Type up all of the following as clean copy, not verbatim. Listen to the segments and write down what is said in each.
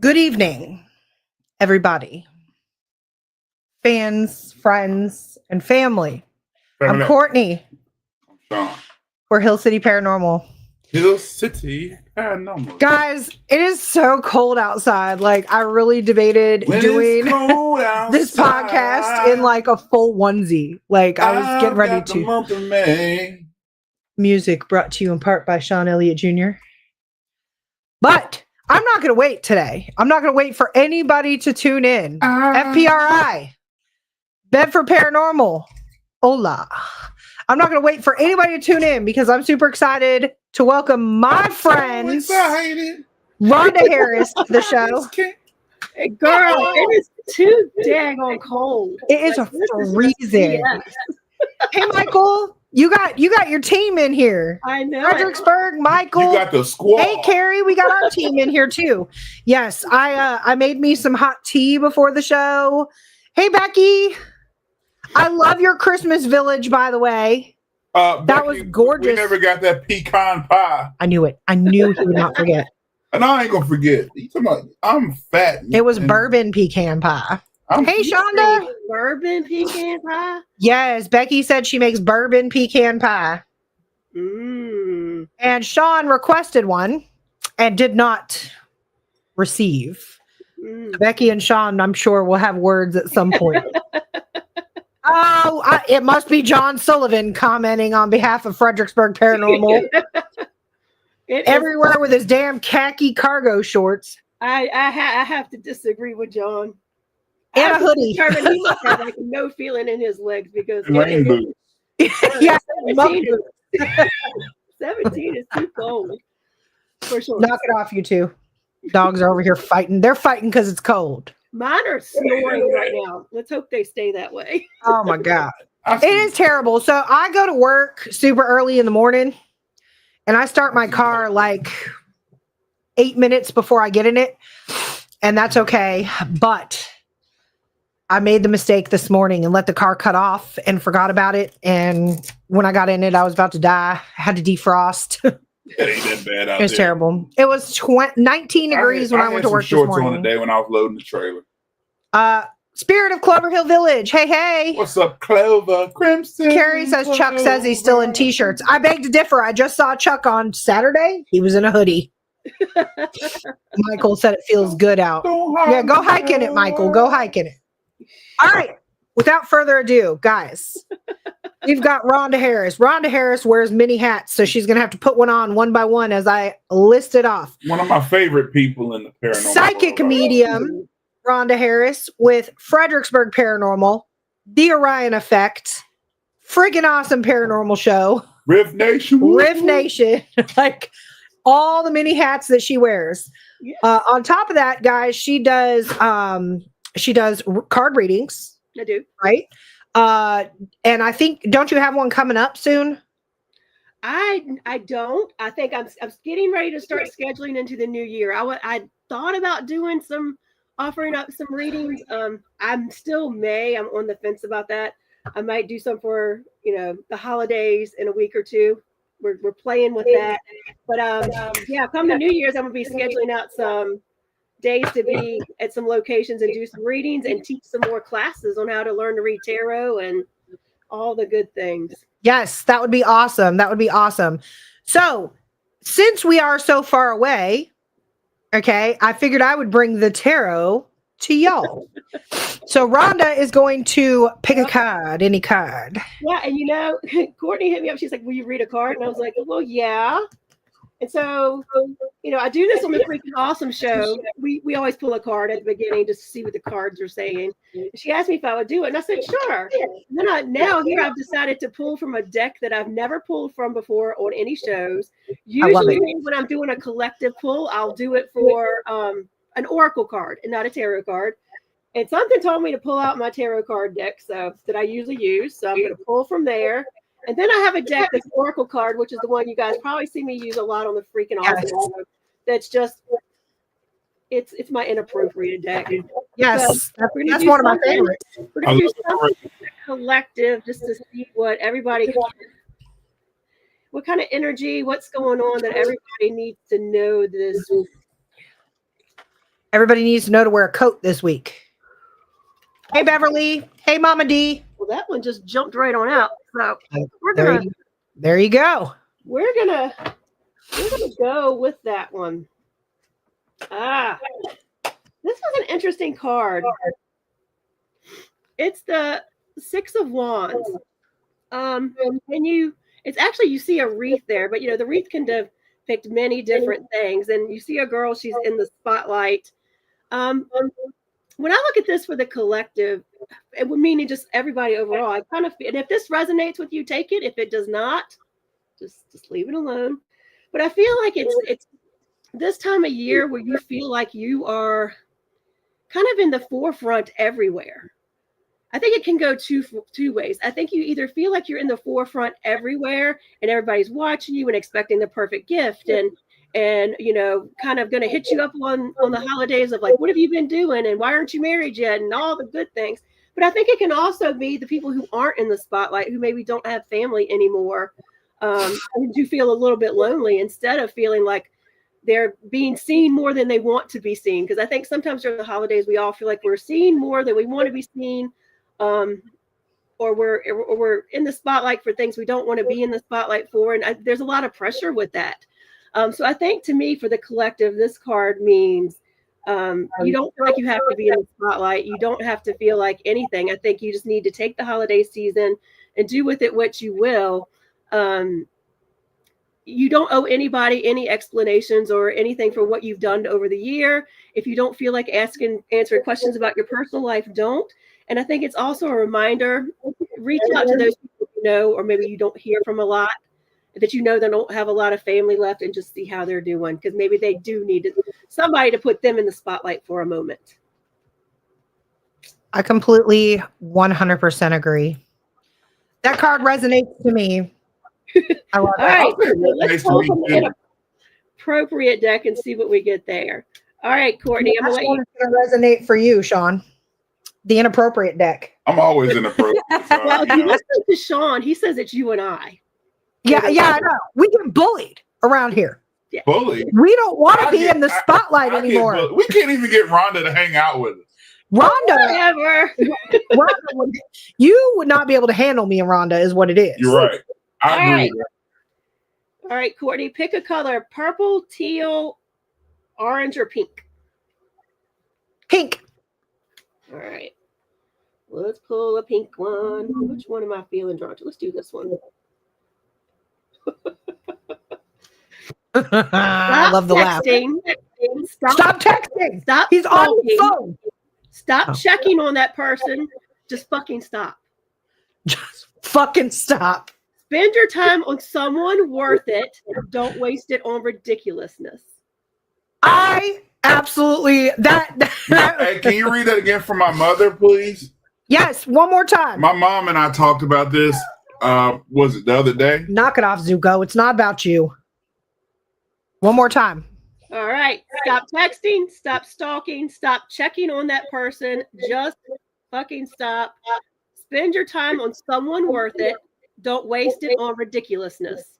Good evening, everybody, fans, friends, and family. I'm Courtney. I'm Sean. We're Hill City Paranormal. Hill City Paranormal. Guys, it is so cold outside. Like, I really debated doing this podcast in like a full onesie. Like, I was getting ready to. The month of May. Music brought to you in part by Sean Elliott Jr. But I'm not going to wait today. I'm not going to wait for anybody to tune in. FPRI, Bedford Paranormal, hola. I'm not going to wait for anybody to tune in because I'm super excited to welcome my friend, Rhonda Harris, to the show. Hey, girl, it is too daggone cold. It is like, freezing. Hey, Michael. You got your team in here. I know. Fredericksburg, Michael. You got the squad. Hey, Carrie, we got our team in here too. Yes, I made me some hot tea before the show. Hey, Becky. I love your Christmas village, by the way. That Becky, was gorgeous. We never got that pecan pie. I knew it. I knew he would not forget. And I ain't gonna forget. You talking about I'm fat. It was bourbon pecan pie. Hey, Shonda. Bourbon pecan pie? Yes, Becky said she makes bourbon pecan pie. And Sean requested one and did not receive. Becky and Sean, I'm sure, will have words at some point. It must be John Sullivan commenting on behalf of Fredericksburg Paranormal. Everywhere with his damn khaki cargo shorts. I have to disagree with John. And a hoodie. He must have like no feeling in his legs because rain boots. Yeah, 17 is too cold. For sure. Knock it off, you two. Dogs are over here fighting. They're fighting because it's cold. Mine are snoring right now. Let's hope they stay that way. Oh my God. It is terrible. So I go to work super early in the morning and I start my car like 8 minutes before I get in it. And that's okay. But I made the mistake this morning and let the car cut off and forgot about it. And when I got in it, I was about to die. I had to defrost. It ain't that bad out there. It was terrible. It was 19 degrees when I went to work this morning. Shorts on the day when I was loading the trailer. Spirit of Clover Hill Village. Hey, hey. What's up, Clover Crimson? Carrie says Chuck says he's still in t-shirts. I beg to differ. I just saw Chuck on Saturday. He was in a hoodie. Michael said it feels good out. Yeah, go hiking it, Michael. Go hiking it. All right. Without further ado, guys, we've got Rhonda Harris. Rhonda Harris wears many hats, so she's going to have to put one by one as I list it off. One of my favorite people in the paranormal. Psychic medium, Rhonda Harris, with Fredericksburg Paranormal, The Orion Effect, friggin' awesome paranormal show. Riff Nation. Riff Nation. Like all the many hats that she wears. Yeah. On top of that, guys, she does card readings. I do. Right? And I think, don't you have one coming up soon? I don't. I think I'm getting ready to start scheduling into the new year. I thought about offering up some readings. I'm still May. I'm on the fence about that. I might do some for, the holidays in a week or two. We're playing with that. But yeah, come the New Year's, I'm gonna be scheduling out some days to be at some locations and do some readings and teach some more classes on how to learn to read tarot and all the good things. Yes, that would be awesome. That would be awesome. So since we are so far away, okay, I figured I would bring the tarot to y'all. So Rhonda is going to pick a card, any card. Yeah, and Courtney hit me up. She's like, "Will you read a card?" And I was like, "Well, yeah." And so, I do this on the Freaking Awesome show. We always pull a card at the beginning just to see what the cards are saying. She asked me if I would do it, and I said, sure. And then now here I've decided to pull from a deck that I've never pulled from before on any shows. Usually when I'm doing a collective pull, I'll do it for an oracle card and not a tarot card. And something told me to pull out my tarot card deck that I usually use. So I'm going to pull from there. And then I have a deck that's Oracle card, which is the one you guys probably see me use a lot on the Freaking Awesome. That's just, it's my inappropriate deck. Yes, so that's one of my favorites. We're going to do something collective just to see what what kind of energy, what's going on that everybody needs to know this. Everybody needs to know to wear a coat this week. Hey, Beverly. Hey, Mama D. Well, that one just jumped right on out. So we're There gonna you, there you go. we're gonna go with that one. This was an interesting card. It's the Six of Wands. And it's actually, you see a wreath there, but the wreath can depict many different things. And you see a girl, she's in the spotlight. When I look at this for the collective, it would mean just everybody overall. I kind of, and if this resonates with you, take it. If it does not, just leave it alone. But I feel like it's this time of year where you feel like you are kind of in the forefront everywhere. I think it can go two ways. I think you either feel like you're in the forefront everywhere and everybody's watching you and expecting the perfect gift and kind of going to hit you up on the holidays of like, what have you been doing and why aren't you married yet and all the good things. But I think it can also be the people who aren't in the spotlight, who maybe don't have family anymore, who do feel a little bit lonely instead of feeling like they're being seen more than they want to be seen. Because I think sometimes during the holidays, we all feel like we're seen more than we want to be seen. Or we're in the spotlight for things we don't want to be in the spotlight for. And there's a lot of pressure with that. So I think to me, for the collective, this card means you don't feel like you have to be in the spotlight. You don't have to feel like anything. I think you just need to take the holiday season and do with it what you will. You don't owe anybody any explanations or anything for what you've done over the year. If you don't feel like answering questions about your personal life, don't. And I think it's also a reminder, reach out to those people you know, or maybe you don't hear from a lot, that they don't have a lot of family left, and just see how they're doing, because maybe they do need somebody to put them in the spotlight for a moment. I completely 100% agree. That card resonates to me. I love it. All right, let's pull from an appropriate deck and see what we get there. All right, Courtney, I'm going to resonate for you, Sean. The inappropriate deck. I'm always inappropriate. Well, if you listen to Sean, he says it's you and I. Yeah, I know. We get bullied around here. Yeah. Bullied? We don't want to be in the spotlight anymore. We can't even get Rhonda to hang out with us. Rhonda, you would not be able to handle me and Rhonda, is what it is. You're right. I agree. All right, Courtney, pick a color: purple, teal, orange, or pink. Pink. All right. Let's pull a pink one. Which one am I feeling drawn to? Let's do this one. I love the texting. Laugh. Stop texting. Stop. He's on the phone. Stop checking on that person. Just fucking stop. Just fucking stop. Spend your time on someone worth it. Don't waste it on ridiculousness. I absolutely Hey, can you read that again for my mother, please? Yes, one more time. My mom and I talked about this. Was it the other day? Knock it off, Zuko. It's not about you. One more time. All right. Stop texting. Stop stalking. Stop checking on that person. Just fucking stop. Spend your time on someone worth it. Don't waste it on ridiculousness.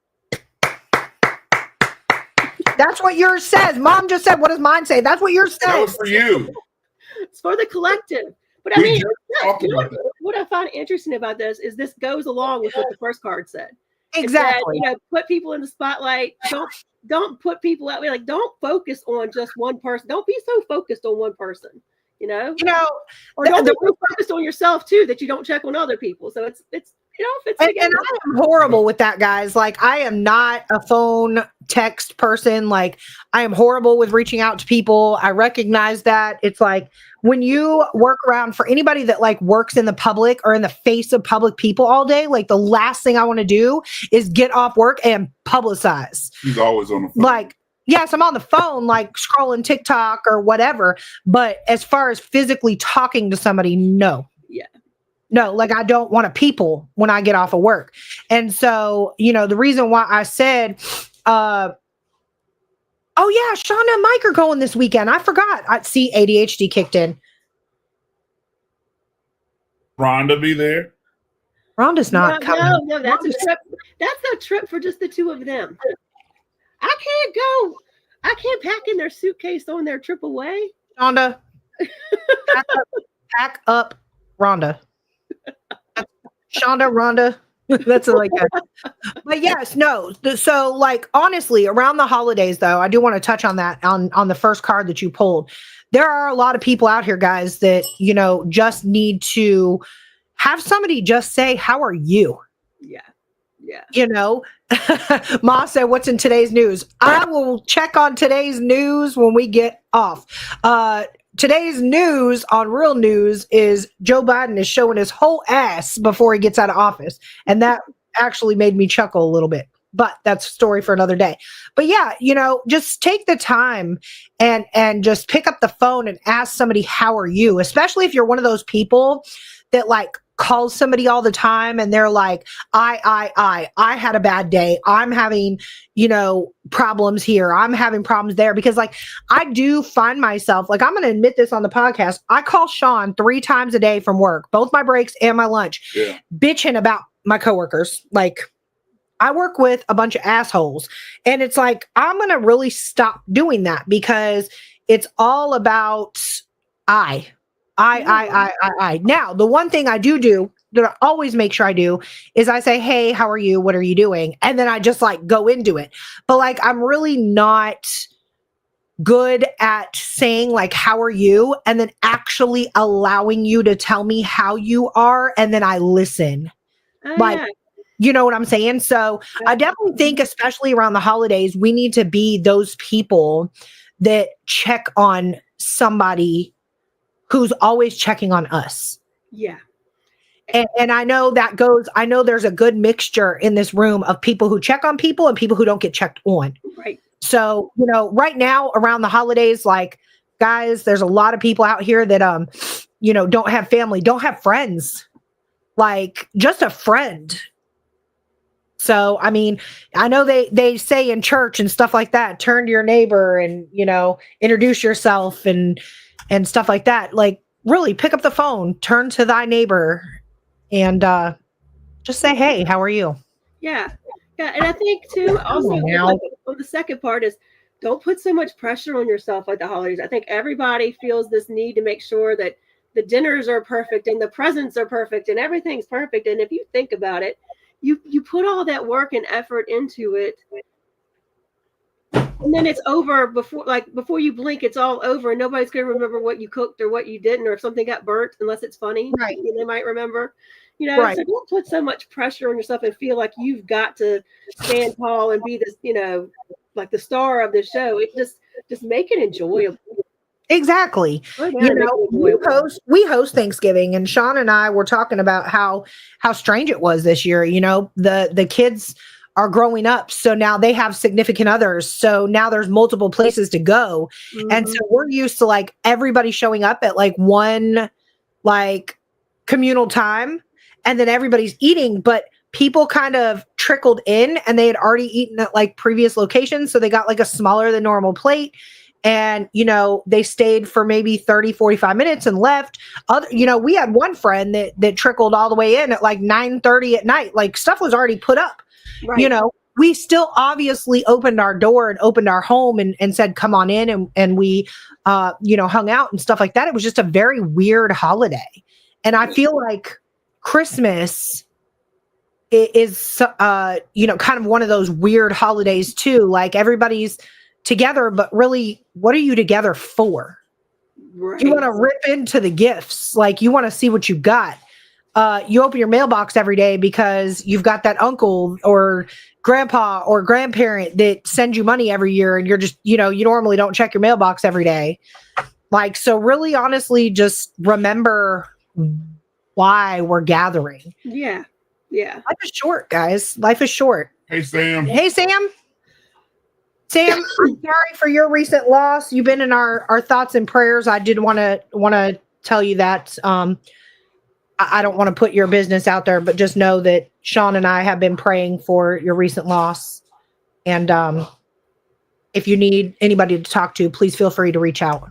That's what yours says. Mom just said, what does mine say? That's what yours says. That was for you. It's for the collective. But I mean, what I find interesting about this is this goes along with what the first card said. Exactly. Said, put people in the spotlight. Don't put people out. Like, don't focus on just one person. Don't be so focused on one person. Or don't be so focused on yourself too that you don't check on other people. So it's fits together. And I am horrible with that, guys. Like, I am not a phone text person. Like, I am horrible with reaching out to people. I recognize that. It's like, when you work around, for anybody that like works in the public or in the face of public people all day, like, the last thing I want to do is get off work and publicize. He's always on the phone. Like, yes, I'm on the phone, like scrolling TikTok or whatever. But as far as physically talking to somebody, no. Yeah. No, like, I don't want to people when I get off of work. And so, the reason why I said, oh yeah, Shauna and Mike are going this weekend. I forgot. I see ADHD kicked in. Rhonda be there? Rhonda's not coming. No, that's a trip. That's a trip for just the two of them. I can't go. I can't pack in their suitcase on their trip away. Shonda, pack up Rhonda. Shonda, Rhonda. That's like a, but yes, no. So like honestly, around the holidays though, I do want to touch on that on the first card that you pulled. There are a lot of people out here, guys, that just need to have somebody just say, "How are you?" Yeah. Yeah. Ma said, "What's in today's news?" I will check on today's news when we get off. Today's news on Real News is Joe Biden is showing his whole ass before he gets out of office. And that actually made me chuckle a little bit. But that's a story for another day. But yeah, just take the time and just pick up the phone and ask somebody, "How are you?" Especially if you're one of those people that like calls somebody all the time and they're like, I had a bad day. I'm having, problems here. I'm having problems there. Because like, I do find myself, like, I'm going to admit this on the podcast. I call Sean 3 times a day from work, both my breaks and my lunch, bitching about my coworkers. Like, I work with a bunch of assholes. And it's like, I'm going to really stop doing that because it's all about I. Now, the one thing I do that I always make sure I do is I say, "Hey, how are you? What are you doing?" And then I just like go into it. But like, I'm really not good at saying like, "How are you?" and then actually allowing you to tell me how you are. And then I listen. You know what I'm saying? So I definitely think, especially around the holidays, we need to be those people that check on somebody who's always checking on us. Yeah. And I know I know there's a good mixture in this room of people who check on people and people who don't get checked on. Right. So, right now around the holidays, like, guys, there's a lot of people out here that, don't have family, don't have friends, like just a friend. So, I mean, I know they say in church and stuff like that, turn to your neighbor and, introduce yourself and stuff like that. Like, really pick up the phone, turn to thy neighbor and just say, "Hey, how are you?" Yeah. Yeah. And I think too, also like, on the second part is don't put so much pressure on yourself at the holidays. I think everybody feels this need to make sure that the dinners are perfect and the presents are perfect and everything's perfect. And if you think about it, you put all that work and effort into it. And then it's over before you blink, it's all over. And nobody's going to remember what you cooked or what you didn't, or if something got burnt, unless it's funny. Right. They might remember, Right. So don't put so much pressure on yourself and feel like you've got to stand tall and be this, like the star of the show. It just make it enjoyable. Exactly. We host Thanksgiving, and Sean and I were talking about how strange it was this year. The kids are growing up, so now they have significant others, so now there's multiple places to go. And so we're used to like everybody showing up at like one like communal time and then everybody's eating, but people kind of trickled in and they had already eaten at like previous locations, so they got like a smaller than normal plate. And, they stayed for maybe 30, 45 minutes and left. We had one friend that trickled all the way in at like 9:30 at night. Like, stuff was already put up. Right. We still obviously opened our door and opened our home and said, "Come on in." And we, hung out and stuff like that. It was just a very weird holiday. And I feel like Christmas is, kind of one of those weird holidays too. Like, everybody's together, but really, what are you together for? Right. You want to rip into the gifts. Like, you want to see what you got. You open your mailbox every day because you've got that uncle or grandpa or grandparent that sends you money every year. And you're just, you normally don't check your mailbox every day. Like, so really, honestly, just remember why we're gathering. Yeah. Yeah. Life is short, guys. Life is short. Hey, Sam. Hey, Sam. Sam, I'm sorry for your recent loss. You've been in our thoughts and prayers. I did want to tell you that. I don't want to put your business out there, but just know that Sean and I have been praying for your recent loss. And if you need anybody to talk to, please feel free to reach out.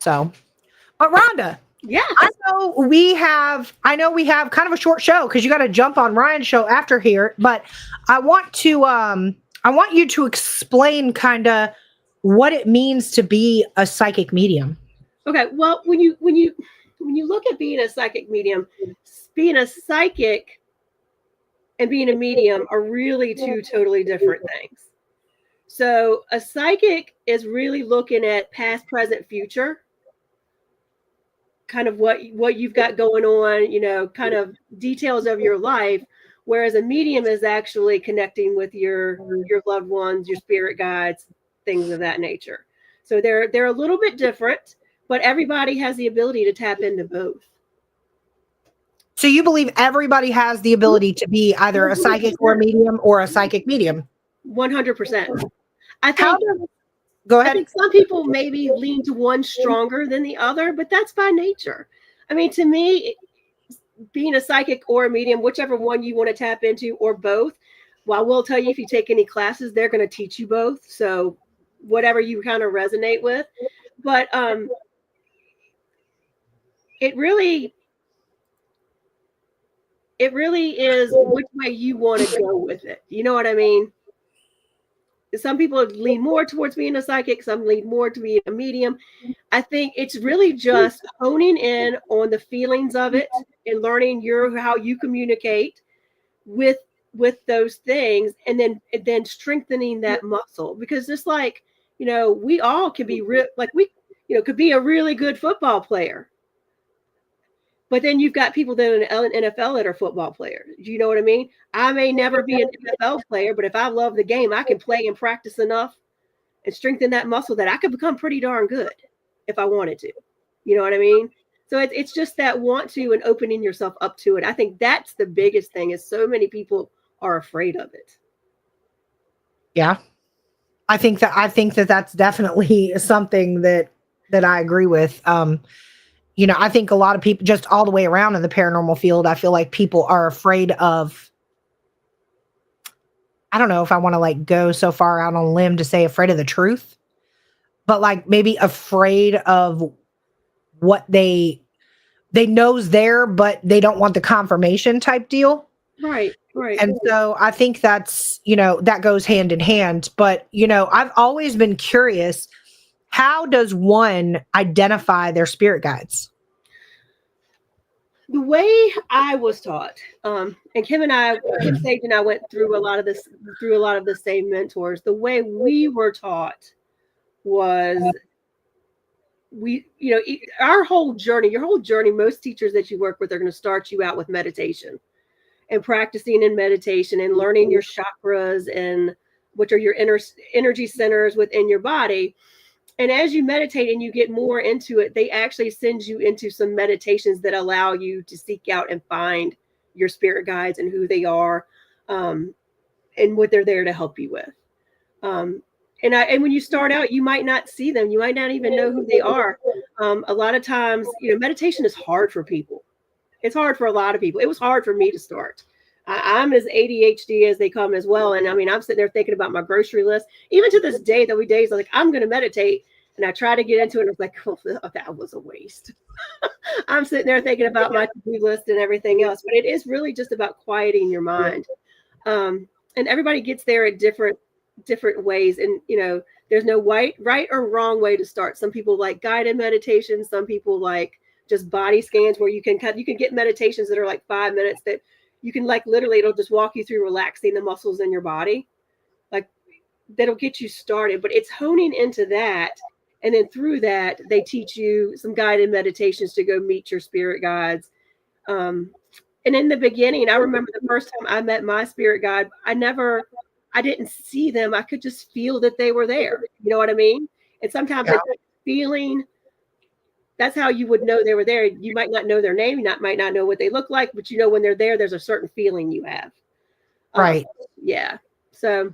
So, but Rhonda, yeah, I know we have kind of a short show because you got to jump on Ryan's show after here. But I want you to explain kind of what it means to be a psychic medium. Okay, well, when you look at being a psychic medium, being a psychic and being a medium are really two totally different things. So a psychic is really looking at past, present, future, kind of what you've got going on, you know, kind of details of your life, whereas a medium is actually connecting with your loved ones, your spirit guides, things of that nature. So they're a little bit different, but everybody has the ability to tap into both. So you believe everybody has the ability to be either a psychic or a medium or a psychic medium? 100%. I How think does, go I ahead. think some people maybe lean to one stronger than the other, but that's by nature. I mean, to me, being a psychic or a medium, whichever one you want to tap into, or both. Well, I will tell you, if you take any classes, they're going to teach you both. So whatever you kind of resonate with. But it really is which way you want to go with it. You know what I mean? Some people lean more towards being a psychic, some lean more to being a medium. I think it's really just honing in on the feelings of it and learning how you communicate with those things, and then strengthening that muscle. Because just like, you know, we all can be could be a really good football player, but then you've got people that are in NFL that are football players. Do you know what I mean? I may never be an NFL player, but if I love the game, I can play and practice enough and strengthen that muscle that I could become pretty darn good if I wanted to. You know what I mean? So it's just that want to and opening yourself up to it. I think that's the biggest thing, is so many people are afraid of it. Yeah. I think that that's definitely something that I agree with. You know, I think a lot of people, just all the way around in the paranormal field, I feel like people are afraid of, I don't know if I want to like go so far out on a limb to say afraid of the truth, but like maybe afraid of what they know's there, but they don't want the confirmation type deal. Right. And so I think that's, you know, that goes hand in hand. But, you know, I've always been curious, how does one identify their spirit guides? The way I was taught, and Kim Sage and I went through a lot of the same mentors. The way we were taught was, our whole journey, your whole journey, most teachers that you work with are going to start you out with meditation and practicing in meditation and learning your chakras, and which are your energy centers within your body. And as you meditate and you get more into it, they actually send you into some meditations that allow you to seek out and find your spirit guides and who they are, and what they're there to help you with. And when you start out, you might not see them. You might not even know who they are. A lot of times, you know, meditation is hard for people. It's hard for a lot of people. It was hard for me to start. I'm as ADHD as they come as well. And I mean, I'm sitting there thinking about my grocery list. Even to this day, there'll be days like, I'm going to meditate. And I try to get into it. And it's like, oh, that was a waste. I'm sitting there thinking about my to-do list and everything else. But it is really just about quieting your mind. And everybody gets there at different ways. And, you know, there's no right or wrong way to start. Some people like guided meditation. Some people like just body scans, where you can get meditations that are like 5 minutes that you can, like, literally, it'll just walk you through relaxing the muscles in your body. Like, that'll get you started, but it's honing into that. And then through that, they teach you some guided meditations to go meet your spirit guides. And in the beginning, I remember the first time I met my spirit guide, I didn't see them. I could just feel that they were there. You know what I mean? And sometimes it's feeling. That's how you would know they were there. You might not know their name. You might not know what they look like, but you know when they're there, there's a certain feeling you have. Right. Yeah. So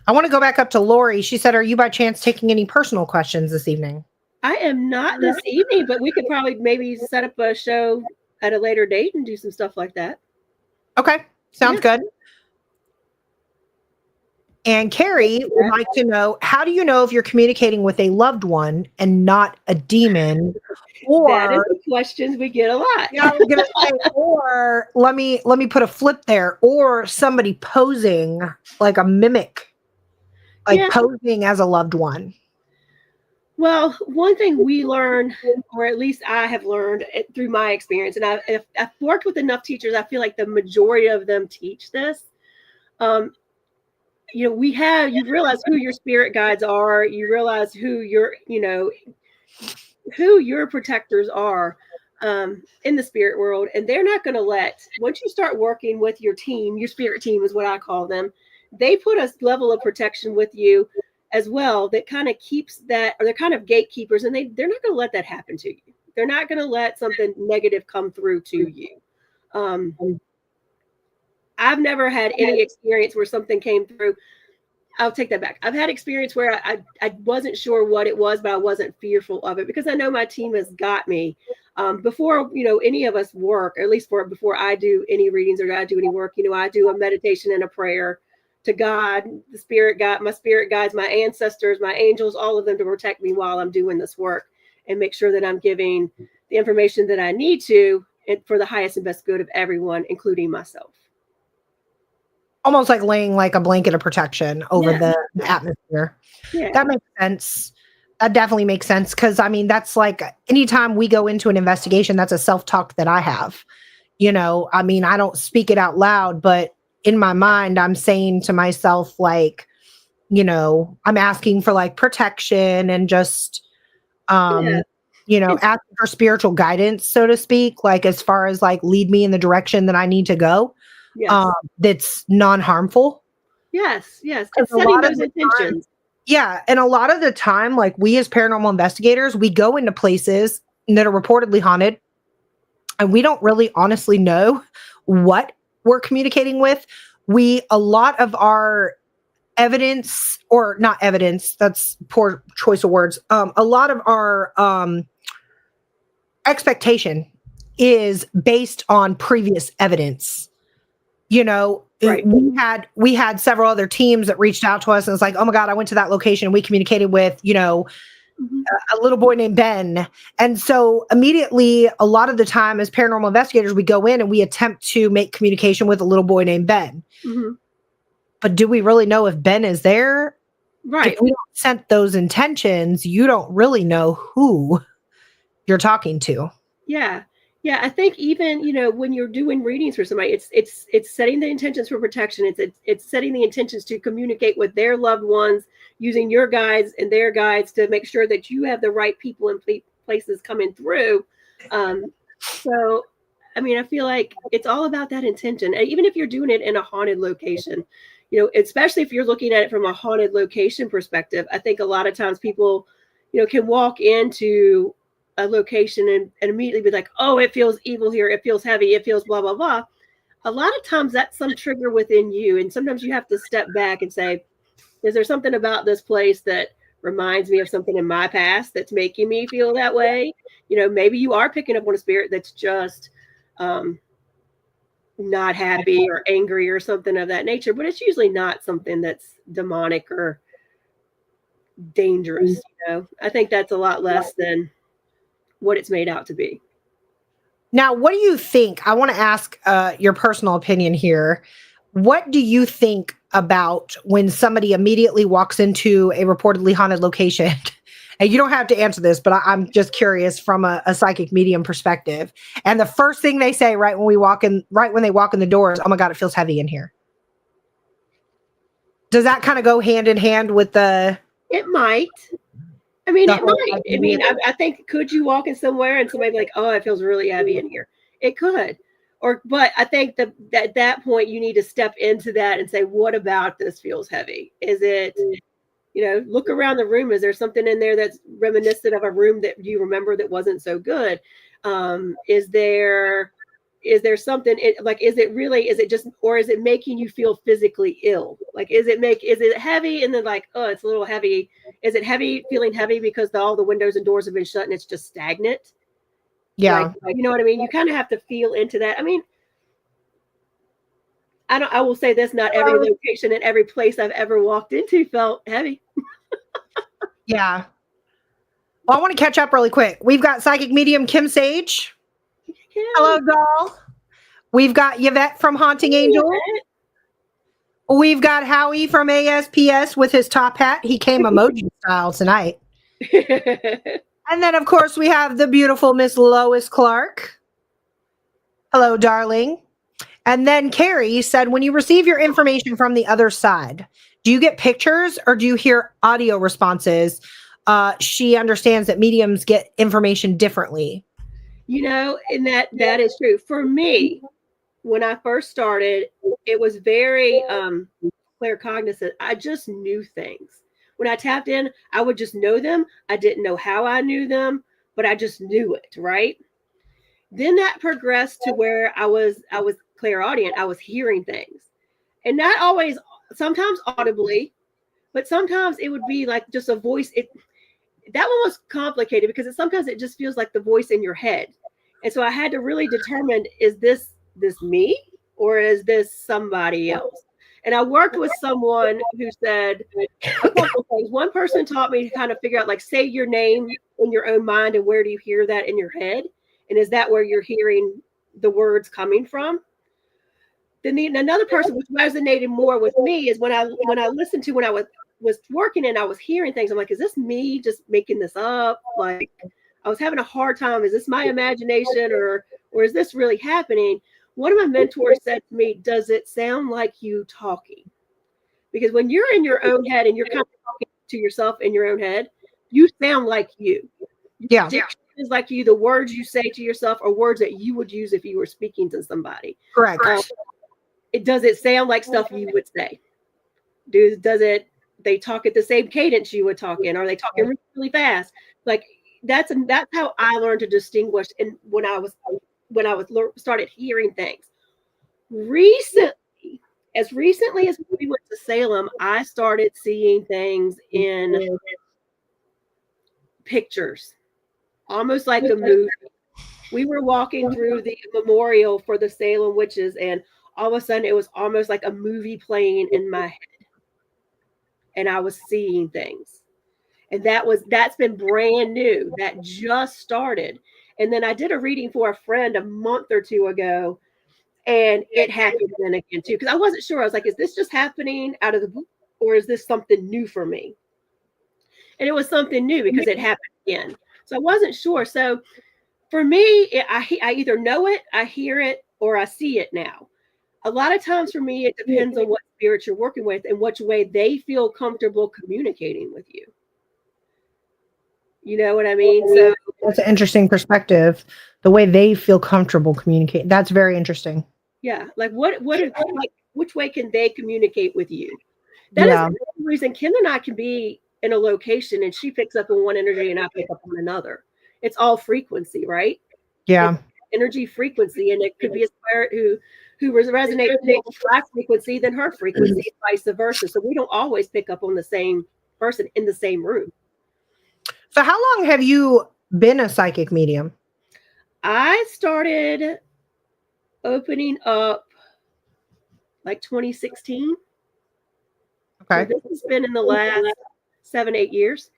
I want to go back up to Lori. She said, are you by chance taking any personal questions this evening? I am not this evening, but we could probably maybe set up a show at a later date and do some stuff like that. Okay. Sounds good. And Carrie would like to know, how do you know if you're communicating with a loved one and not a demon? Or that is the questions we get a lot. Yeah, I was gonna say, or let me put a flip there, or somebody posing like a mimic, like posing as a loved one. Well, one thing we learn, or at least I have learned through my experience, and I've worked with enough teachers, I feel like the majority of them teach this. Um, you realize who your spirit guides are, you realize who your protectors are in the spirit world, and they're not going to once you start working with your team, your spirit team is what I call them, they put a level of protection with you as well that kind of keeps that, or they're kind of gatekeepers, and they're not going to let that happen to you. They're not going to let something negative come through to you. I've never had any experience where something came through. I'll take that back. I've had experience where I wasn't sure what it was, but I wasn't fearful of it because I know my team has got me. Before any of us work, or at least before I do any readings or I do any work, I do a meditation and a prayer to God, the spirit guide, my spirit guides, my ancestors, my angels, all of them to protect me while I'm doing this work and make sure that I'm giving the information that I need to for the highest and best good of everyone, including myself. Almost like laying like a blanket of protection over the atmosphere. Yeah. That makes sense. That definitely makes sense. Cause I mean, that's like anytime we go into an investigation, that's a self-talk that I have. I mean, I don't speak it out loud, but in my mind, I'm saying to myself, like, I'm asking for like protection and just, asking for spiritual guidance, so to speak, like as far as like lead me in the direction that I need to go. Yes. That's non-harmful. Yes. It's setting those intentions. Yeah. And a lot of the time, like we as paranormal investigators, we go into places that are reportedly haunted and we don't really honestly know what we're communicating with. A lot of our evidence, or not evidence, that's poor choice of words. A lot of our expectation is based on previous evidence. Right. We had several other teams that reached out to us and it's like, oh my God, I went to that location and we communicated with, a little boy named Ben. And so immediately, a lot of the time as paranormal investigators, we go in and we attempt to make communication with a little boy named Ben. Mm-hmm. But do we really know if Ben is there? Right. If we don't set those intentions, you don't really know who you're talking to. Yeah. I think even when you're doing readings for somebody, it's setting the intentions for protection. It's setting the intentions to communicate with their loved ones, using your guides and their guides to make sure that you have the right people and places coming through. So, I mean, I feel like it's all about that intention. And even if you're doing it in a haunted location, especially if you're looking at it from a haunted location perspective, I think a lot of times people, can walk into a location and immediately be like, oh, it feels evil here, it feels heavy, it feels blah blah blah. A lot of times that's some trigger within you, and sometimes you have to step back and say, is there something about this place that reminds me of something in my past that's making me feel that way? Maybe you are picking up on a spirit that's just not happy or angry or something of that nature, but it's usually not something that's demonic or dangerous. I think that's a lot less than what it's made out to be. Now, what do you think? I want to ask your personal opinion here. What do you think about when somebody immediately walks into a reportedly haunted location? And you don't have to answer this, but I'm just curious from a psychic medium perspective. And the first thing they say right when they walk in the door is, "Oh my God, it feels heavy in here." Does that kind of go hand in hand with the? It might. I mean, it might. I mean, I think, could you walk in somewhere and somebody be like, oh, it feels really heavy in here? It could. But I think that at that point, you need to step into that and say, what about this feels heavy? Is it, look around the room. Is there something in there that's reminiscent of a room that you remember that wasn't so good? Is there something is it just, or is it making you feel physically ill? Like, is it heavy and then like, oh, it's a little heavy? Is it feeling heavy because all the windows and doors have been shut and it's just stagnant? Yeah. Like, you know what I mean? You kind of have to feel into that. I mean, I will say this, not every location and every place I've ever walked into felt heavy. Yeah. Well, I want to catch up really quick. We've got psychic medium Kim Sage. Yeah. Hello, doll. We've got Yvette from Haunting Angel. Yvette. We've got Howie from ASPS with his top hat. He came emoji style tonight. And then, of course, we have the beautiful Miss Lois Clark. Hello, darling. And then Carrie said, when you receive your information from the other side, do you get pictures or do you hear audio responses? She understands that mediums get information differently. And that is true. For me, when I first started, it was very claircognizant. I just knew things. When I tapped in, I would just know them. I didn't know how I knew them, but I just knew it, right? Then that progressed to where I was clairaudient. I was hearing things. And not always, sometimes audibly, but sometimes it would be like just a voice. That one was complicated because sometimes it just feels like the voice in your head. And so I had to really determine, is this me or is this somebody else? And I worked with someone who said a couple of things. One person taught me to kind of figure out, like, say your name in your own mind and where do you hear that in your head? And is that where you're hearing the words coming from? Then another person, which resonated more with me, is when I listened to, when I was working and I was hearing things, I'm like, is this me just making this up? Like, I was having a hard time. Is this my imagination or is this really happening? One of my mentors said to me, does it sound like you talking? Because when you're in your own head and you're kind of talking to yourself in your own head, you sound like you. Yeah. Diction is like you. The words you say to yourself are words that you would use if you were speaking to somebody. Correct. Does it sound like stuff you would say? They talk at the same cadence you would talk in? Are they talking really, really fast? Like, that's how I learned to distinguish. And when I started hearing things as recently as we went to Salem, I started seeing things in pictures, almost like a movie. We were walking through the memorial for the Salem witches, and all of a sudden it was almost like a movie playing in my head, and I was seeing things. And that's been brand new. That just started. And then I did a reading for a friend a month or two ago, and it happened then again too. Because I wasn't sure. I was like, is this just happening out of the blue, or is this something new for me? And it was something new because it happened again. So I wasn't sure. So for me, I either know it, I hear it, or I see it now. A lot of times for me, it depends on what spirit you're working with and which way they feel comfortable communicating with you. You know what I mean? So that's an interesting perspective. The way they feel comfortable communicating. That's very interesting. Yeah. Like which way can they communicate with you? That is the reason Kim and I can be in a location and she picks up on one energy and I pick up on another. It's all frequency, right? Yeah. It's energy frequency. And it could be a spirit who resonates with my frequency than her frequency, vice versa. So we don't always pick up on the same person in the same room. So how long have you been a psychic medium? I started opening up like 2016. Okay. So this has been in the last 7-8 years.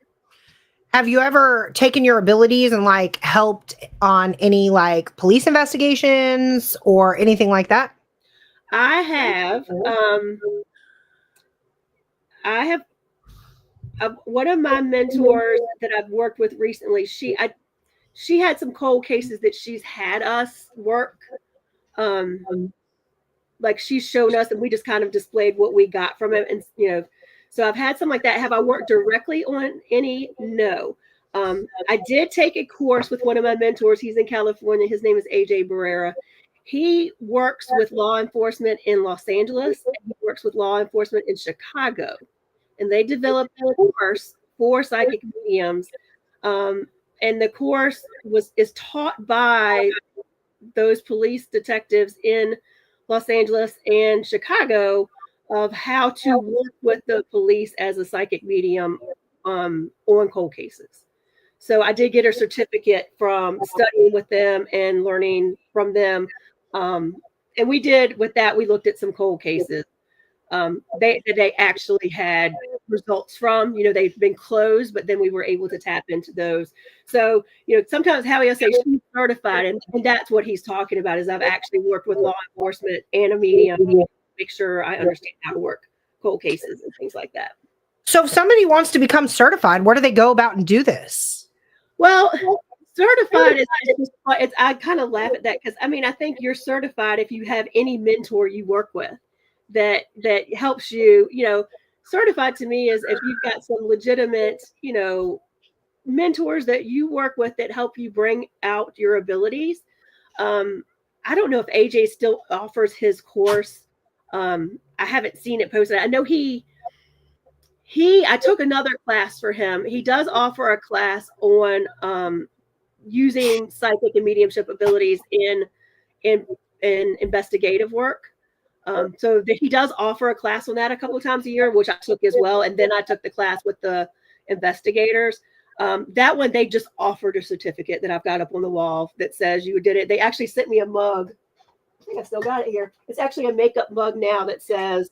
Have you ever taken your abilities and like helped on any like police investigations or anything like that? I have. One of my mentors that I've worked with recently, she had some cold cases that she's had us work. Like she's shown us and we just kind of displayed what we got from it. And, so I've had something like that. Have I worked directly on any? No. I did take a course with one of my mentors. He's in California. His name is AJ Barrera. He works with law enforcement in Los Angeles. And he works with law enforcement in Chicago. And they developed a course for psychic mediums. And the course is taught by those police detectives in Los Angeles and Chicago of how to work with the police as a psychic medium on cold cases. So I did get a certificate from studying with them and learning from them. And we looked at some cold cases. They actually had results from, they've been closed, but then we were able to tap into those. So, sometimes Howie will say she's certified, and that's what he's talking about is I've actually worked with law enforcement and a medium to make sure I understand how to work cold cases and things like that. So if somebody wants to become certified, where do they go about and do this? Well, certified is it's I kind of laugh at that because I mean I think you're certified if you have any mentor you work with that helps you. Certified to me is if you've got some legitimate mentors that you work with that help you bring out your abilities. I don't know if AJ still offers his course. I haven't seen it posted. I know I took another class for him. He does offer a class on using psychic and mediumship abilities in investigative work. So he does offer a class on that a couple of times a year, which I took as well. And then I took the class with the investigators. That one, they just offered a certificate that I've got up on the wall that says you did it. They actually sent me a mug. I think I still got it here. It's actually a makeup mug now that says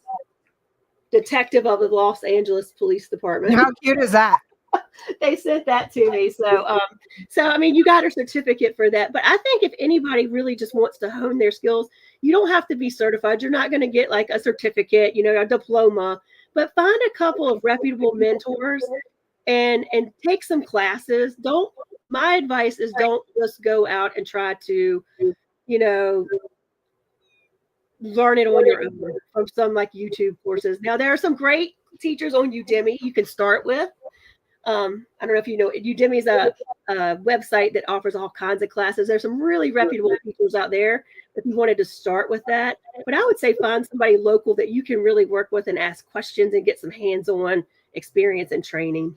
Detective of the Los Angeles Police Department. How cute is that? They sent that to me. So I mean, you got a certificate for that. But I think if anybody really just wants to hone their skills, you don't have to be certified. You're not going to get like a certificate, a diploma, but find a couple of reputable mentors and take some classes. My advice is don't just go out and try to, learn it on your own from some like YouTube courses. Now there are some great teachers on Udemy you can start with. I don't know if you know, Udemy is a website that offers all kinds of classes. There's some really reputable teachers out there if you wanted to start with that. But I would say find somebody local that you can really work with and ask questions and get some hands-on experience and training.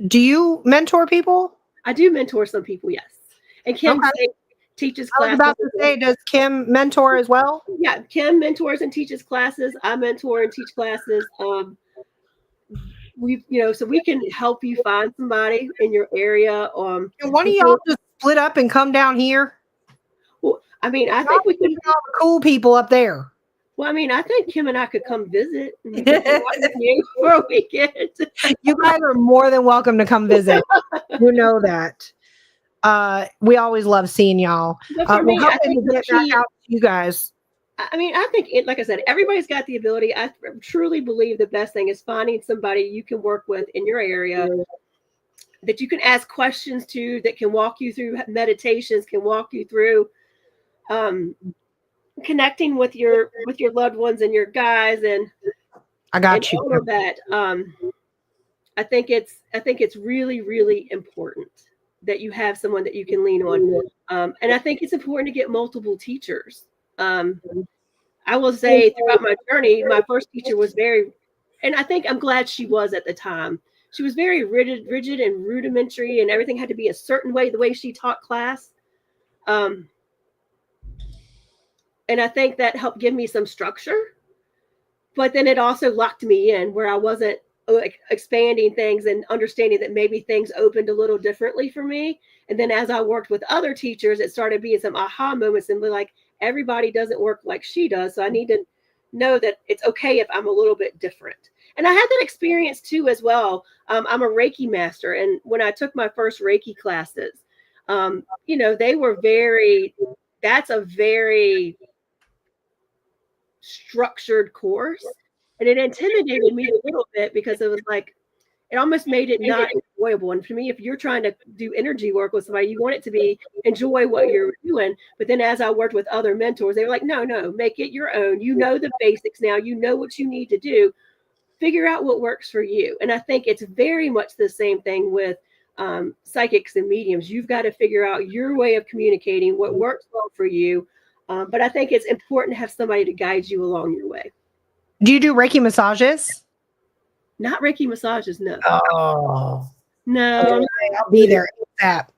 Do you mentor people? I do mentor some people, yes. And Kim teaches classes. I was about to say, does Kim mentor as well? Yeah, Kim mentors and teaches classes. I mentor and teach classes. So we can help you find somebody in your area. And one of y'all just split up and come down here? Well, I mean, I think we can all the cool people up there. Well, I mean, I think Kim and I could come visit you for a weekend. You guys are more than welcome to come visit. You know that. We always love seeing y'all. For me, I think to get back out to you guys. I mean, I think like I said, everybody's got the ability. I truly believe the best thing is finding somebody you can work with in your area that you can ask questions to, that can walk you through meditations, can walk you through connecting with your loved ones and your guys and you all of that. I think it's really, really important that you have someone that you can lean on. And I think it's important to get multiple teachers. I will say throughout my journey, my first teacher was and I think I'm glad she was at the time. She was very rigid and rudimentary, and everything had to be a certain way, the way she taught class. And I think that helped give me some structure, but then it also locked me in where I wasn't like expanding things and understanding that maybe things opened a little differently for me. And then as I worked with other teachers, it started being some aha moments and like, everybody doesn't work like she does. So I need to know that it's okay if I'm a little bit different. And I had that experience too, as well. I'm a Reiki master. And when I took my first Reiki classes, they were that's a very structured course. And it intimidated me a little bit because it was like, it almost made it not enjoyable. And for me, if you're trying to do energy work with somebody, you want it to enjoy what you're doing. But then as I worked with other mentors, they were like, no, make it your own. You know the basics now. You know what you need to do. Figure out what works for you. And I think it's very much the same thing with psychics and mediums. You've got to figure out your way of communicating, what works well for you. But I think it's important to have somebody to guide you along your way. Do you do Reiki massages? Not Reiki massages, no. Oh. No. Okay, I'll be there ASAP.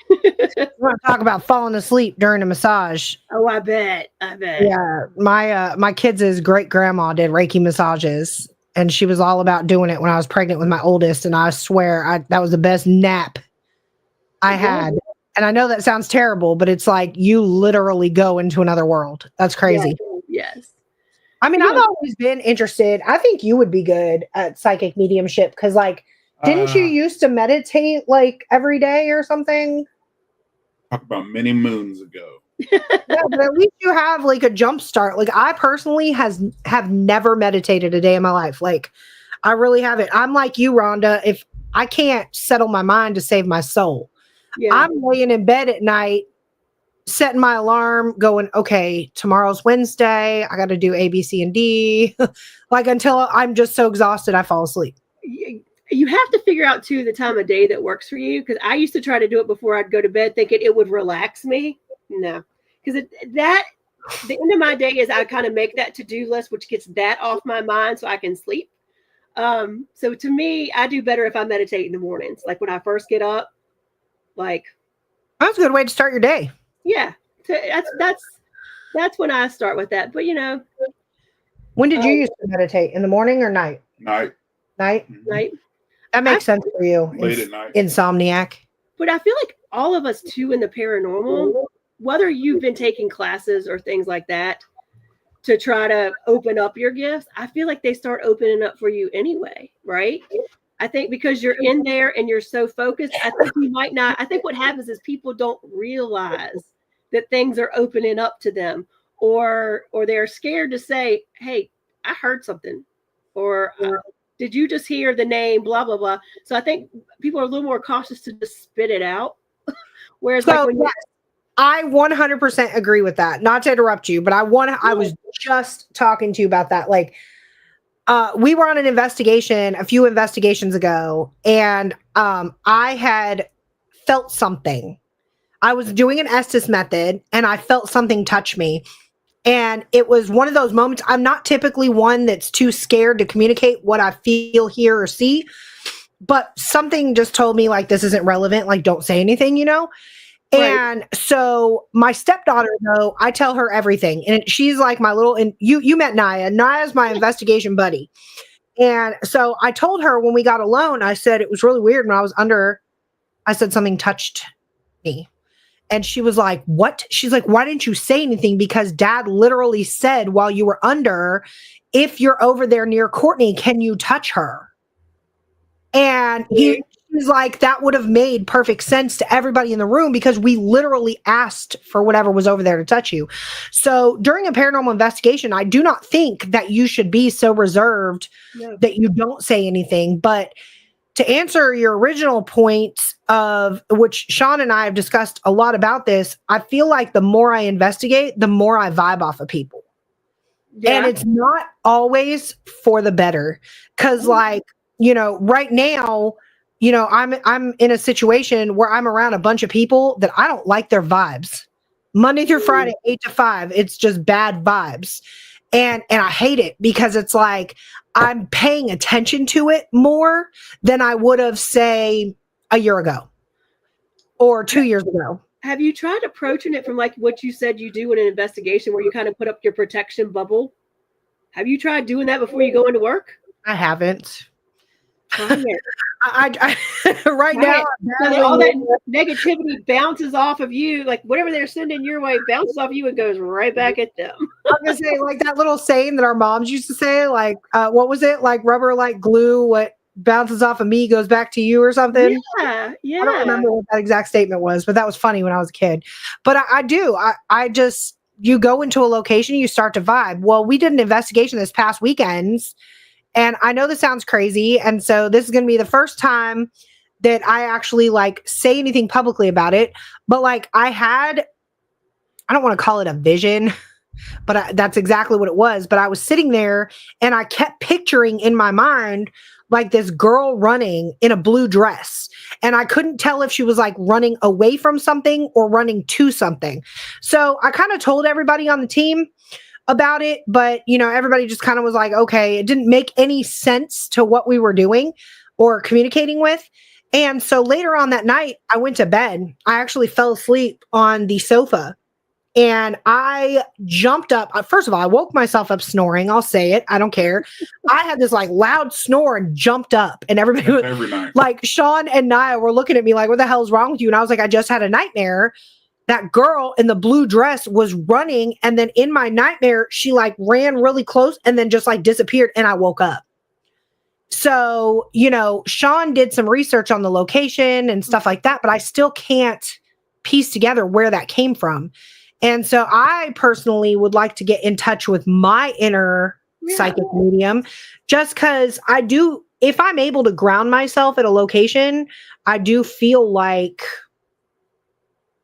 We're going to talk about falling asleep during a massage. Oh, I bet. Yeah. My kids' great grandma did Reiki massages, and she was all about doing it when I was pregnant with my oldest. And I swear that was the best nap I had. And I know that sounds terrible, but it's like you literally go into another world. That's crazy. Yes. I mean, I've always been interested. I think you would be good at psychic mediumship because, like, didn't you used to meditate like every day or something? Talk about many moons ago. Yeah, but at least you have like a jump start. Like I personally have never meditated a day in my life. Like I really haven't. I'm like you, Rhonda. If I can't settle my mind to save my soul, Yeah. I'm laying in bed at night, setting my alarm, going, okay, tomorrow's Wednesday. I got to do A, B, C, and D. Like until I'm just so exhausted, I fall asleep. You have to figure out too the time of day that works for you. Because I used to try to do it before I'd go to bed, thinking it would relax me. No, because the end of my day is I kind of make that to-do list, which gets that off my mind so I can sleep. So to me, I do better if I meditate in the mornings, like when I first get up. Like That's a good way to start your day. yeah, that's when I start with that. But When did you used to meditate? In the morning or night? Night. Night? right. That makes sense for you. Late at night. Insomniac. But I feel like all of us too in the paranormal, whether you've been taking classes or things like that to try to open up your gifts, I feel like they start opening up for you anyway, right? I think because you're in there and you're so focused, I think you might not. I think what happens is people don't realize that things are opening up to them, or they're scared to say, "Hey, I heard something," or "Did you just hear the name?" Blah blah blah. So I think people are a little more cautious to just spit it out. Whereas, So yes, I 100% agree with that. Not to interrupt you, but I was just talking to you about that. Like, we were on an investigation a few investigations ago, and I had felt something. I was doing an Estes method, and I felt something touch me. And it was one of those moments. I'm not typically one that's too scared to communicate what I feel, hear, or see. But something just told me, like, this isn't relevant. Like, don't say anything, you know? Right. And so my stepdaughter, though, I tell her everything. And she's like my little, and you met Naya. Naya's my investigation buddy. And so I told her when we got alone, I said, it was really weird when I was under her. I said something touched me. And she was like, what? She's like, why didn't you say anything? Because dad literally said while you were under, if you're over there near Courtney, can you touch her? And he's like, that would have made perfect sense to everybody in the room because we literally asked for whatever was over there to touch you. So during a paranormal investigation, I do not think that you should be so reserved that you don't say anything. But to answer your original point of which Sean and I have discussed a lot about this, I feel like the more I investigate, the more I vibe off of people. Yeah. And it's not always for the better. Cause like, you know, right now, you know, I'm in a situation where I'm around a bunch of people that I don't like their vibes. Monday through Friday, 8 to 5, it's just bad vibes. And I hate it because it's like I'm paying attention to it more than I would have, say, a year ago or 2 years ago. Have you tried approaching it from like what you said you do in an investigation where you kind of put up your protection bubble? Have you tried doing that before you go into work? I haven't. Try it. I right now, all that negativity bounces off of you, like whatever they're sending your way bounces off you and goes right back at them. I'm gonna say like that little saying that our moms used to say, like, what was it? Like rubber, like glue. What bounces off of me goes back to you, or something. Yeah. I don't remember what that exact statement was, but that was funny when I was a kid. But I do. I just you go into a location, you start to vibe. Well, we did an investigation this past weekends. And I know this sounds crazy. And so this is going to be the first time that I actually like say anything publicly about it. But like I don't want to call it a vision, but that's exactly what it was. But I was sitting there and I kept picturing in my mind like this girl running in a blue dress. And I couldn't tell if she was like running away from something or running to something. So I kind of told everybody on the team about it, but you know, everybody just kind of was like, okay, it didn't make any sense to what we were doing or communicating with. And so later on that night, I went to bed. I actually fell asleep on the sofa and I jumped up. First of all, I woke myself up snoring. I'll say it. I don't care. I had this like loud snore and jumped up, and everybody was Every night. like, Sean and Naya were looking at me like, what the hell is wrong with you? And I was like, I just had a nightmare. That girl in the blue dress was running. And then in my nightmare, she like ran really close and then just like disappeared. And I woke up. So, you know, Sean did some research on the location and stuff like that, but I still can't piece together where that came from. And so I personally would like to get in touch with my inner psychic medium, just because I do, if I'm able to ground myself at a location, I do feel like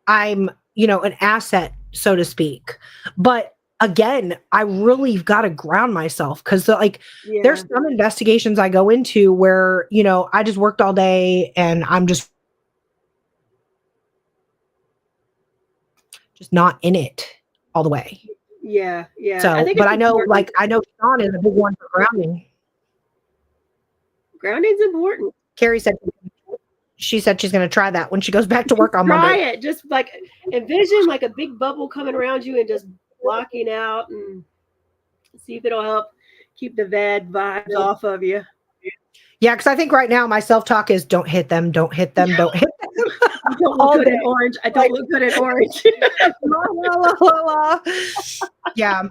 I'm, an asset, so to speak. But again, I really got to ground myself, because there's some investigations I go into where, I just worked all day and I'm just not in it all the way. Yeah. So, I know, important. I know Sean is a big one for grounding. Grounding's important. Carrie said she's going to try that when she goes back to work on Try Monday. it. Just like envision like a big bubble coming around you and just blocking out, and see if it'll help keep the bad vibes off of you. Yeah, because I think right now my self-talk is don't hit them, don't hit them, don't hit them. I don't look good in orange. I don't look good in orange. La, la, la, la, la. Yeah.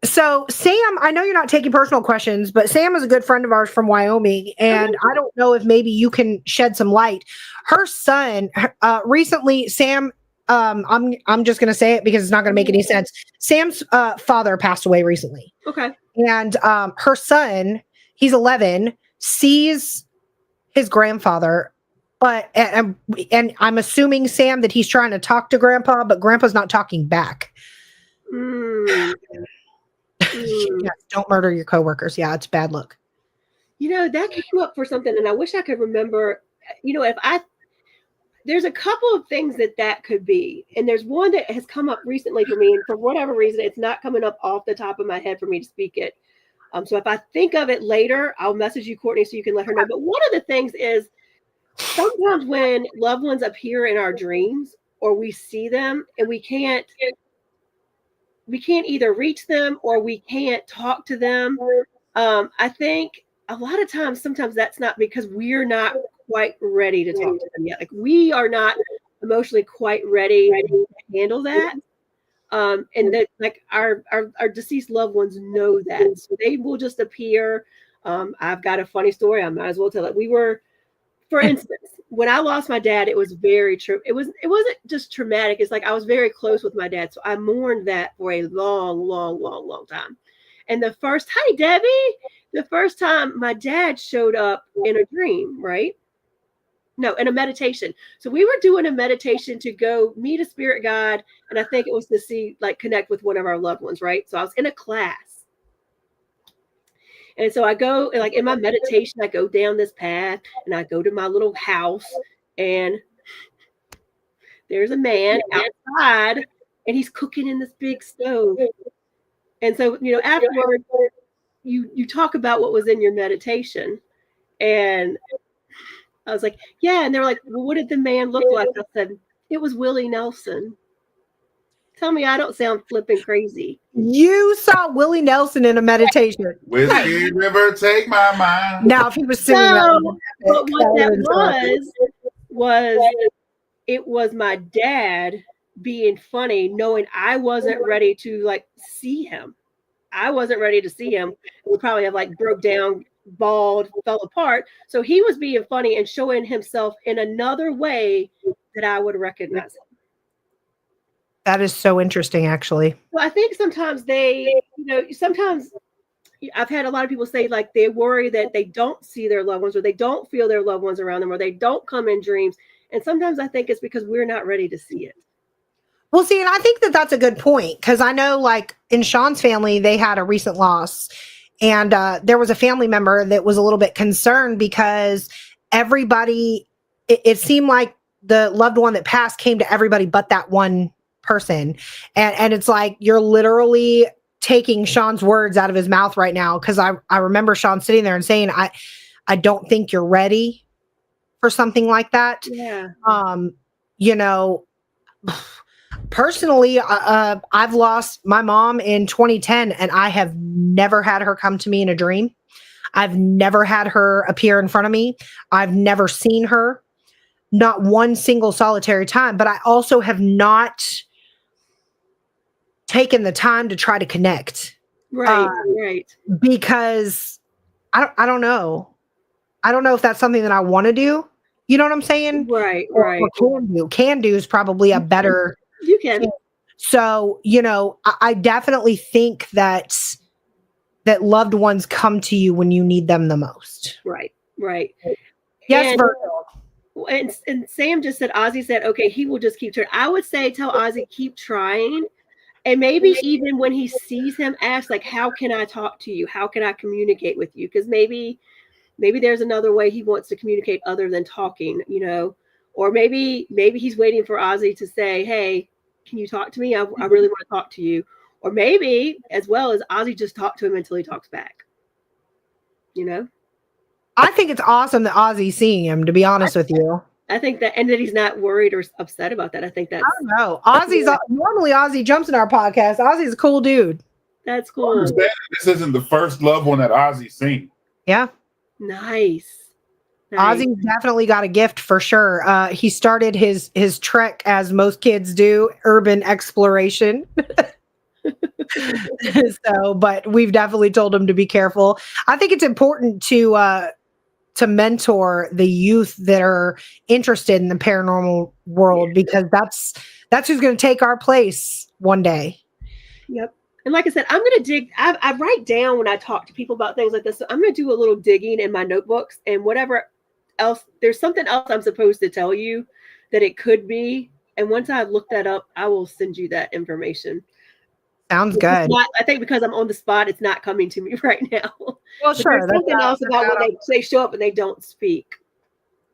So Sam, I know you're not taking personal questions, but Sam is a good friend of ours from Wyoming, and I don't know if maybe you can shed some light. Her son, recently, Sam, I'm just going to say it because it's not going to make any sense. Sam's father passed away recently. Okay. And her son, he's 11, sees his grandfather, but and I'm assuming, Sam, that he's trying to talk to Grandpa, but Grandpa's not talking back. Yes, don't murder your coworkers. Yeah, it's a bad look. That came up for something, and I wish I could remember. There's a couple of things that could be, and there's one that has come up recently for me, and for whatever reason, it's not coming up off the top of my head for me to speak it. So if I think of it later, I'll message you, Courtney, so you can let her know. But one of the things is sometimes when loved ones appear in our dreams, or we see them, and we can't either reach them or we can't talk to them. I think a lot of times, sometimes that's not because we're not quite ready to talk to them yet. Like, we are not emotionally quite ready to handle that. And that, like, our deceased loved ones know that, so they will just appear. I've got a funny story. I might as well tell it. For instance, when I lost my dad, it was very true. It wasn't just traumatic. It's like I was very close with my dad, so I mourned that for a long time. And hi Debbie, the first time my dad showed up in a dream, right? No, in a meditation. So we were doing a meditation to go meet a spirit guide, and I think it was to connect with one of our loved ones, right? So I was in a class. And so I go, like, in my meditation, I go down this path and I go to my little house, and there's a man outside and he's cooking in this big stove. And so, afterward, you talk about what was in your meditation. And I was like, yeah. And they were like, well, what did the man look like? I said, it was Willie Nelson. Tell me I don't sound flipping crazy. You saw Willie Nelson in a meditation. Whiskey River, take my mind. Now, if he was singing that, but what that was it was my dad being funny, knowing I wasn't ready to see him. I wasn't ready to see him. We probably have broke down, bald, fell apart. So he was being funny and showing himself in another way that I would recognize him. That is so interesting, actually. Well, I think sometimes sometimes I've had a lot of people say they worry that they don't see their loved ones, or they don't feel their loved ones around them, or they don't come in dreams. And sometimes I think it's because we're not ready to see it. Well, see, and I think that that's a good point, because I know, in Sean's family, they had a recent loss, and there was a family member that was a little bit concerned because everybody, it seemed like the loved one that passed came to everybody but that one person. And it's like, you're literally taking Sean's words out of his mouth right now. Cause I remember Sean sitting there and saying, I don't think you're ready for something like that. Yeah. Personally, I've lost my mom in 2010, and I have never had her come to me in a dream. I've never had her appear in front of me. I've never seen her, not one single solitary time, but I also have not taken the time to try to connect. Right. Because I don't know. I don't know if that's something that I want to do. You know what I'm saying? Right. Or can do. Can do is probably a better You can. So, I definitely think that loved ones come to you when you need them the most. Right. Yes, And, Virgil. and Sam just said, Ozzy said, okay, he will just keep trying. I would say tell Ozzy, keep trying. And maybe even when he sees him, ask, like, how can I talk to you? How can I communicate with you? Because maybe there's another way he wants to communicate other than talking, or maybe he's waiting for Ozzy to say, hey, can you talk to me? I really want to talk to you. Or maybe as well as Ozzy just talk to him until he talks back. I think it's awesome that Ozzy's seeing him, to be honest with you. I think that, and that he's not worried or upset about that. I think that's. I don't know. Normally Ozzy jumps in our podcast. Ozzy's a cool dude. That's cool. I understand that this isn't the first loved one that Ozzy's seen. Yeah. Nice. Ozzy's definitely got a gift for sure. He started his trek, as most kids do, urban exploration. But we've definitely told him to be careful. I think it's important to mentor the youth that are interested in the paranormal world, because that's who's going to take our place one day. Yep. And like I said, I'm going to dig. I write down when I talk to people about things like this. So I'm going to do a little digging in my notebooks, and whatever else, there's something else I'm supposed to tell you that it could be. And once I look that up, I will send you that information. Sounds good. I think because I'm on the spot, it's not coming to me right now. Well, sure. There's something else about when they show up and they don't speak.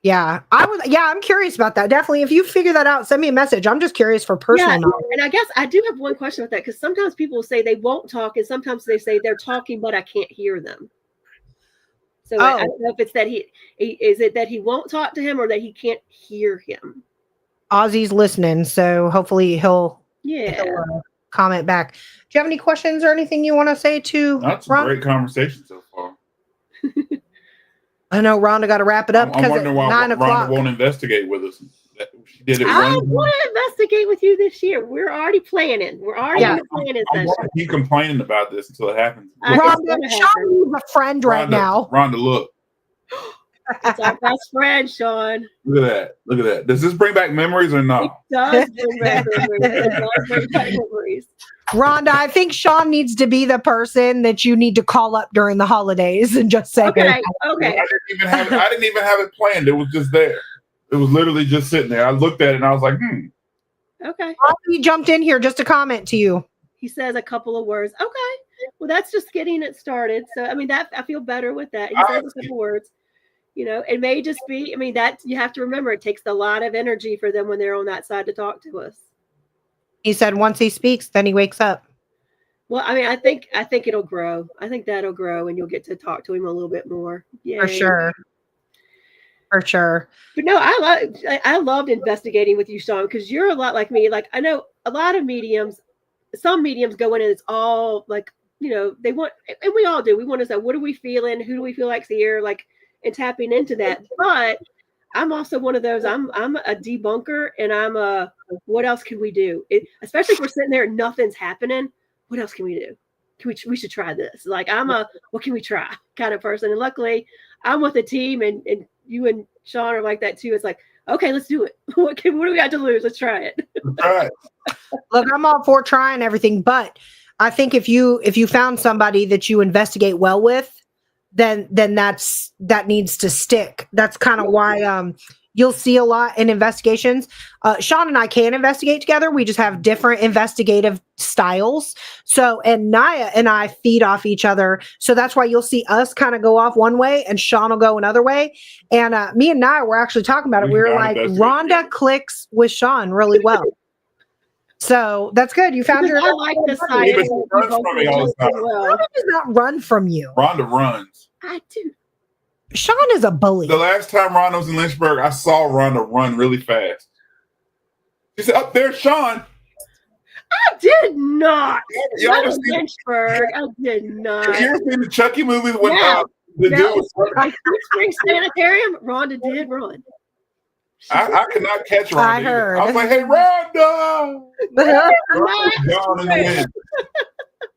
Yeah, I'm curious about that. Definitely. If you figure that out, send me a message. I'm just curious for personal knowledge. And I guess I do have one question about that, because sometimes people say they won't talk, and sometimes they say they're talking, but I can't hear them. So I don't know if it's that is it that he won't talk to him, or that he can't hear him. Ozzy's listening, so hopefully he'll comment back. Do you have any questions or anything you want to say to That's a great conversation so far. I know Rhonda got to wrap it up I'm because wondering why Rhonda won't investigate with us. She did it. I want to investigate with you this year. We're already planning. We're already in the planning session. I keep complaining about this until it happens. Rhonda, Sean's a friend right now. Rhonda, look. It's our best friend, Sean. Look at that. Does this bring back memories or not? It does bring back memories. Rhonda, I think Sean needs to be the person that you need to call up during the holidays and just say, okay. I didn't even have it planned. It was just there. It was literally just sitting there. I looked at it and I was like, Okay. He jumped in here just to comment to you. He says a couple of words. Okay. Well, that's just getting it started. So, I mean, that I feel better with that. He says a couple words. It may just be, that you have to remember, it takes a lot of energy for them when they're on that side to talk to us. He said once he speaks, then he wakes up. Well, I think it'll grow. I think that'll grow, and you'll get to talk to him a little bit more. Yay. For sure. But no, I loved investigating with you, Sean, because you're a lot like me. Like, I know a lot of mediums, some mediums go in and it's all like, they want, and we all do. We want to say, what are we feeling? Who do we feel like's here? Like, and tapping into that. But I'm also one of those, I'm a debunker, and I'm a, what else can we do? Especially if we're sitting there and nothing's happening, what else can we do? We should try this. Like, I'm a, what can we try kind of person. And luckily I'm with a team, and you and Sean are like that too. It's like, okay, let's do it. What do we got to lose? Let's try it. all right. Look, I'm all for trying everything, but I think if you found somebody that you investigate well with, then that needs to stick. That's kind of why you'll see a lot in investigations. Sean and I can investigate together. We just have different investigative styles. So, and Naya and I feed off each other. So that's why you'll see us kind of go off one way and Sean will go another way. And me and Naya were actually talking about it. We were like, Rhonda clicks with Sean really well. So that's good. You found your. I like this side. Rhonda does not run from you. Rhonda runs. I do. Sean is a bully. The last time Rhonda was in Lynchburg, I saw Rhonda run really fast. She said, "Up there's Sean." I did not. Y'all was Lynchburg. I did not. Have you ever seen the Chucky movies when the dude was running? Spring Sanitarium? Rhonda did run. I could not catch Rhonda. I heard. I was like, "Hey, Rhonda!"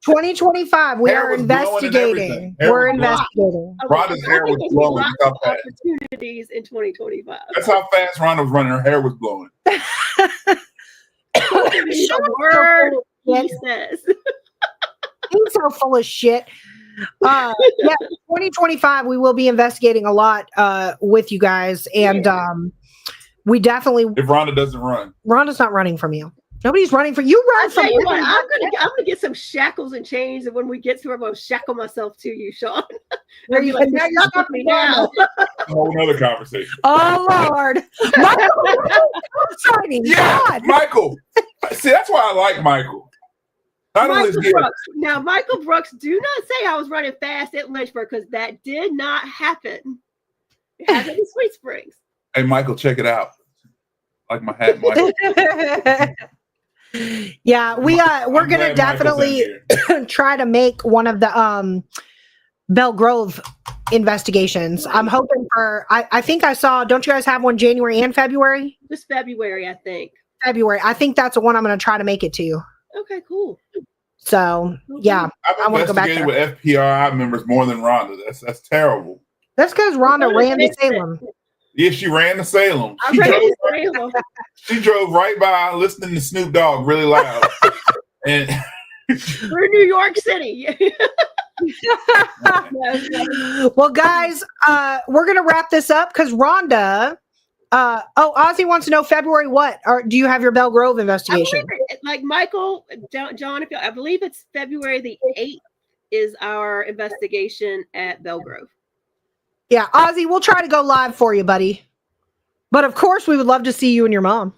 2025. We are investigating. We're investigating. Rhonda's hair was blowing. Opportunities in 2025. That's how fast Rhonda was running. Her hair was blowing. Don't believe Shut a up, word so he says. He's so full of shit. Yeah, 2025, we will be investigating a lot with you guys. And we definitely. If Rhonda doesn't run. Rhonda's not running from you. Nobody's running from you. Run I'll from tell you what, me. I'm gonna get some shackles and chains, and when we get to her, I'm gonna shackle myself to you, Sean. There I'll be you like, go. now you're stuck me now. A whole nother conversation. Oh Lord, Michael, signing. Yeah, God. Michael. See, that's why I like Michael. Not only is Michael he Brooks. Now, Michael Brooks, do not say I was running fast at Lynchburg because that did not happen. It happened in Sweet Springs. Hey, Michael, check it out. Like my hat, Michael. Yeah, we're gonna glad Michael's definitely try to make one of the Belle Grove investigations. I'm hoping for. I think I saw. Don't you guys have one January and February? This February, I think. February. I think that's the one I'm gonna try to make it to. Okay, cool. So yeah, I've want to go back investigated there. with FPRI members more than Rhonda. That's terrible. That's because Rhonda ran to Salem. Yeah, she ran to Salem. She drove right by listening to Snoop Dogg really loud. And we're in New York City. Well, guys, we're gonna wrap this up because Rhonda. Ozzy wants to know February what? Or do you have your Belle Grove investigation? Like Michael, John, if I believe it's February the 8th is our investigation at Belle Grove. Yeah, Ozzy, we'll try to go live for you, buddy. But of course, we would love to see you and your mom.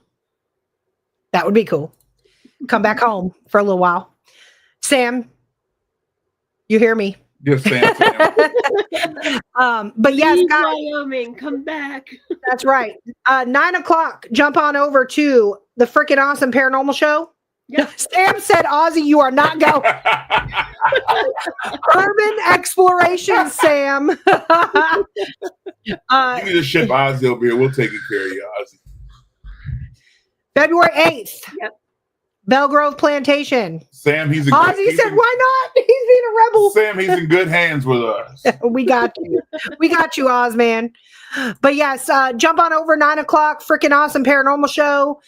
That would be cool. Come back home for a little while. Sam, you hear me? Yes, Sam. But yes, guys, Wyoming, come back. That's right. 9:00. Jump on over to the freaking awesome paranormal show. Yep. Sam said, Ozzy, you are not going. Urban exploration, Sam. You need to ship Ozzy over here. We'll take care of you, Ozzy. February 8th. Yep. Belle Grove Plantation. Sam, Ozzy said, why not? He's being a rebel. Sam, he's in good hands with us. We got you. We got you, Oz, man. But yes, jump on over 9:00. Freaking awesome paranormal show.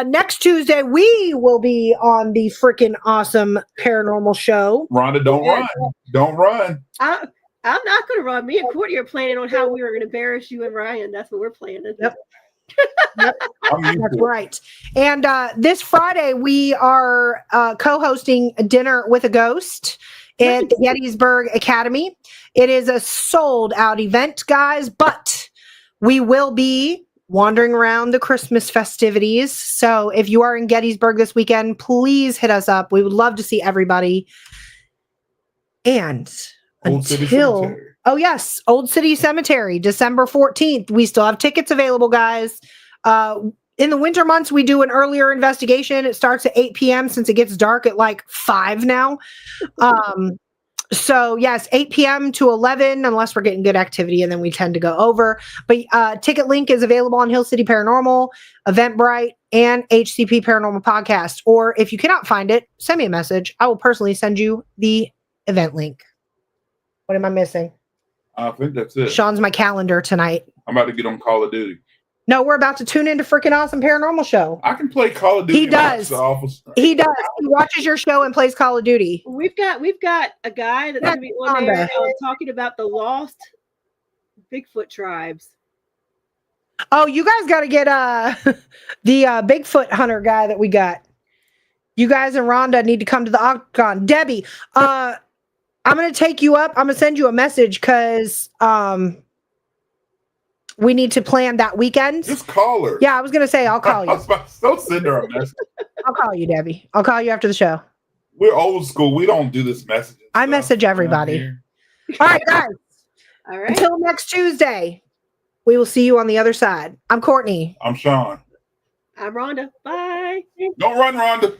Next Tuesday, we will be on the freaking awesome paranormal show. Rhonda, don't run. Don't run. I'm not going to run. Me and Courtney are planning on how we were going to embarrass you and Ryan. That's what we're planning. Yep. That's right. And this Friday, we are co-hosting a dinner with a ghost at the Gettysburg Academy. It is a sold-out event, guys, but we will be wandering around the Christmas festivities. So if you are in Gettysburg this weekend, please hit us up. We would love to see everybody. And Old City Cemetery. Oh, yes. Old City Cemetery, December 14th. We still have tickets available, guys. In the winter months, we do an earlier investigation. It starts at 8 p.m. since it gets dark at like 5 now. So, yes, 8 p.m. to 11, unless we're getting good activity, and then we tend to go over. But ticket link is available on Hill City Paranormal, Eventbrite, and HCP Paranormal Podcast. Or if you cannot find it, send me a message. I will personally send you the event link. What am I missing? I think that's it. Sean's my calendar tonight. I'm about to get on Call of Duty. No, we're about to tune into freaking awesome paranormal show. I can play Call of Duty. He does. He does. He watches your show and plays Call of Duty. We've got a guy that's going to be on there talking about the lost Bigfoot tribes. Oh, you guys got to get the Bigfoot hunter guy that we got. You guys and Rhonda need to come to the Octagon. Debbie, I'm going to take you up. I'm going to send you a message because we need to plan that weekend. Just call her. Yeah, I was going to say, I'll call you. Don't send her a message. I'll call you, Debbie. I'll call you after the show. We're old school. We don't do this message. I message everybody. All right, guys. All right. Until next Tuesday, we will see you on the other side. I'm Courtney. I'm Sean. I'm Rhonda. Bye. Don't run, Rhonda.